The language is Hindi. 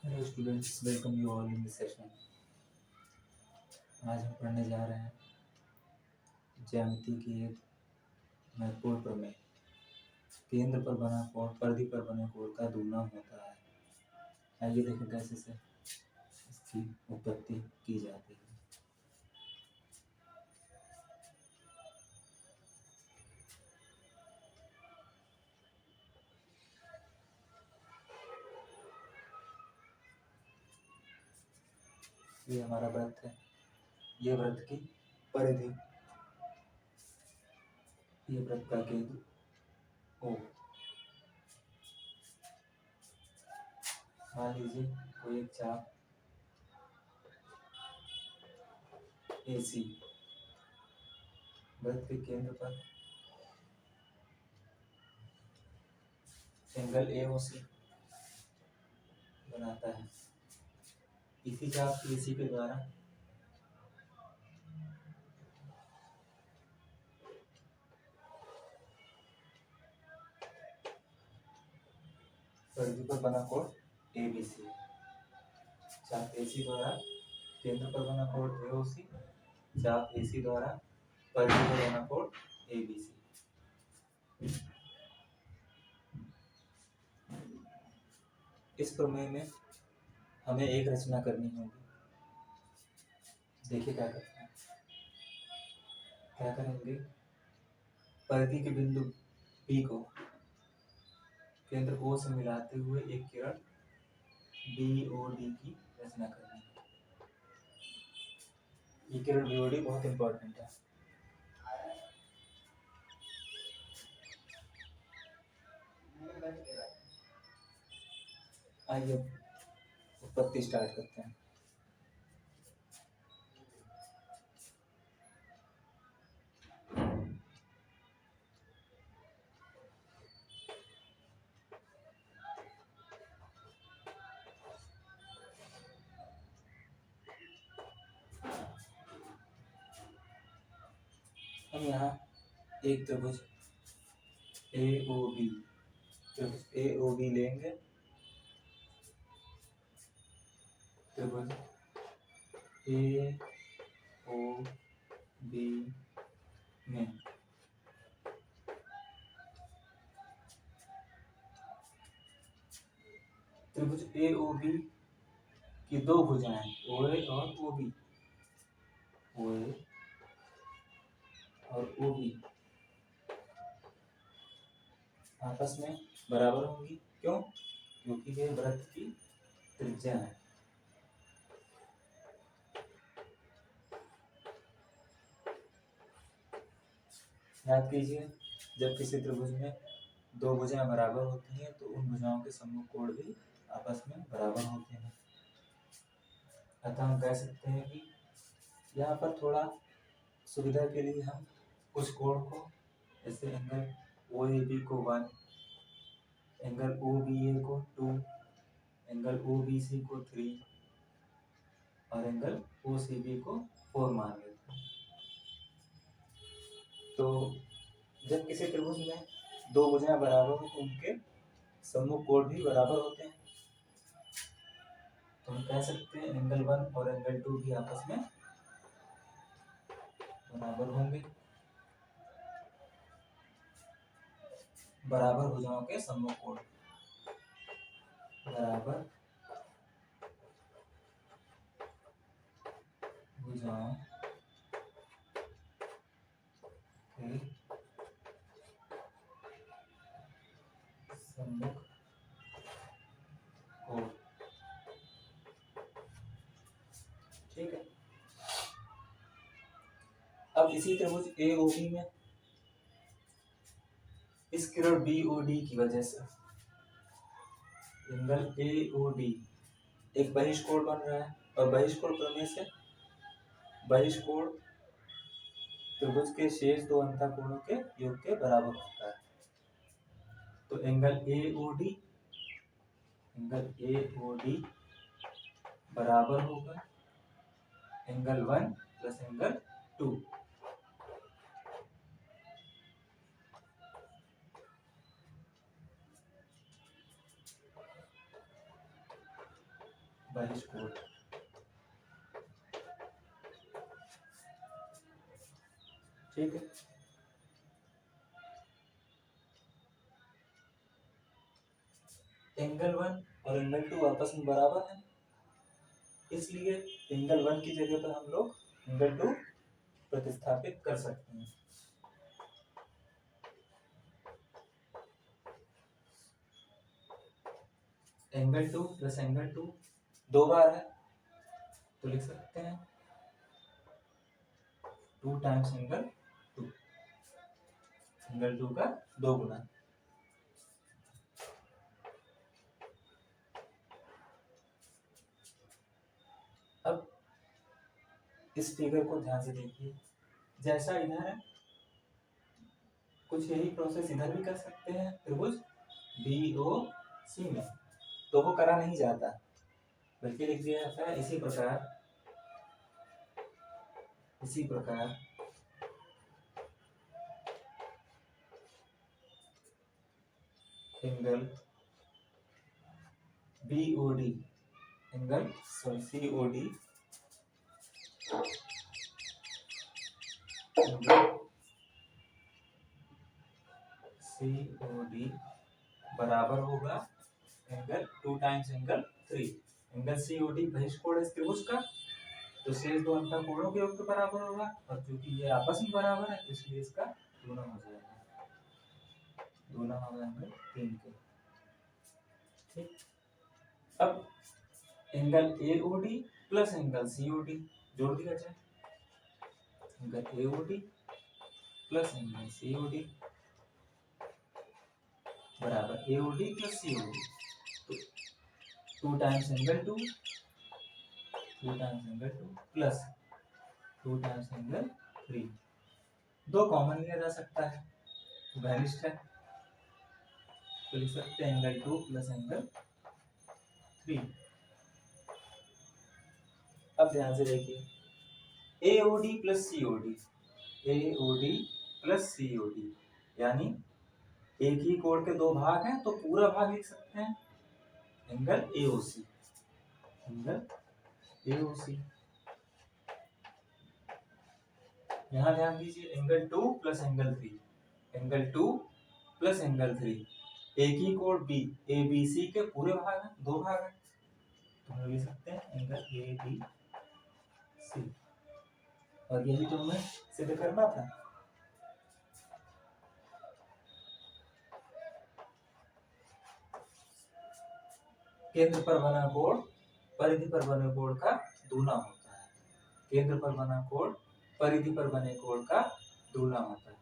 Hello students, welcome you all in this session. आज हम पढ़ने जा रहे हैं ज्यामिति की एक महत्वपूर्ण प्रमेय। केंद्र पर बना कोण परिधि पर बने कोण का दुगुना होता है। आइए देखें कैसे से इसकी उत्पत्ति की जाती है। ये हमारा वृत्त है, ये वृत्त की परिधि, ये वृत्त का केंद्र O। मान लीजिए कोई एक चाप AC वृत्त के केंद्र पर एंगल AOC बनाता है। इसी चाप AC के द्वारा परिधि पर बना कोण ABC, चाप AC द्वारा केंद्र पर बना कोण AOC, चाप AC द्वारा परिधि पर बना कोण ABC। इस प्रमेय में हमें एक रचना करनी होगी। देखिए क्या करते हैं, क्या करेंगे। परिधि के बिंदु P को केंद्र O से मिलाते हुए एक किरण BOD की रचना करनी है। ये किरण BOD बहुत इंपॉर्टेंट है। आइए उत्पत्ति स्टार्ट करते हैं। हम यहाँ एक त्रिभुज AOB लेंगे। त्रिभुज AOB में त्रिभुज AOB की दो भुजाएं OA और OB, OA और OB आपस में बराबर होंगी। क्यों? क्योंकि ये वृत्त की त्रिज्या है। याद कीजिए, जब किसी त्रिभुज में दो भुजाएं बराबर होती हैं तो उन भुजाओं के सम्मुख कोण भी आपस में बराबर होते हैं। अतः हम कह सकते हैं कि यहाँ पर थोड़ा सुविधा के लिए हम कुछ कोण को, जैसे एंगल OAB को 1, एंगल OBA को 2, एंगल OBC को 3 और एंगल OCB को 4 मान लेते हैं। तो जब किसी त्रिभुज में दो भुजाएं बराबर हो तो उनके सम्मुख कोण भी बराबर होते हैं। तो हम कह सकते हैं एंगल 1 और एंगल 2 भी आपस में बराबर होंगे। बराबर भुजाओं के सम्मुख कोण बराबर भुजाओं के सम्मुख कोण। ठीक है। अब इसी त्रिभुज AOB में इस किरण BOD की वजह से एंगल AOD एक बहिष्कोण बन रहा है और बहिष्कोण प्रमेय से बहिष्कोण त्रिभुज के शेष दो अंतःकोणों के योग के बराबर होता है। तो एंगल AOD बराबर होगा एंगल 1 प्लस एंगल 2। बहिष्कोण। ठीक है, एंगल 1 और एंगल 2 आपस में बराबर है, इसलिए एंगल 1 की जगह पर हम लोग एंगल 2 प्रतिस्थापित कर सकते हैं। एंगल 2 प्लस एंगल 2 दो बार है, तो लिख सकते हैं 2 टाइम्स एंगल 2, एंगल 2 का 2 गुना। अब इस फिगर को ध्यान से देखिए, जैसा इधर है कुछ यही प्रोसेस इधर भी कर सकते हैं त्रिभुज BOC में, तो वो करा नहीं जाता, बल्कि लिख दिया जाता है इसी प्रकार angle BOD, angle COD, COD बराबर होगा angle 2 times angle 3। Angle COD बहिष्कोण है त्रिभुज का, तो शेष दो अंतःकोणों के योग के बराबर होगा, और क्योंकि ये आपस में बराबर है इसलिए इसका गुणा हो जाएगा, गुणा होगा एंगल 3 के। ठीक, अब angle AOD plus angle COD जोड़ दिया जाए, angle AOD plus angle COD बराबर AOD प्लस COD, तो 2 times angle 2 plus 2 times angle 3, दो कॉमन लिया जा सकता है, वैनिस्ट है, तो लिख सकते हैं एंगल 2 प्लस एंगल 3। अब ध्यान से देखिए, AOD प्लस COD, यानी एक ही कोण के दो भाग हैं, तो पूरा भाग लिख सकते हैं एंगल AOC, यहाँ ध्यान दीजिए एंगल 2 प्लस एंगल 3, एक ही कोण ABC के पूरे भाग हैं, दो भाग हैं, तो हम लिख सकते हैं एंगल ABC, और यही तो हमें सिद्ध करना था। केंद्र पर बना कोण परिधि पर बने कोण का दूना होता है, केंद्र पर बना कोण परिधि पर बने कोण का दूना होता है।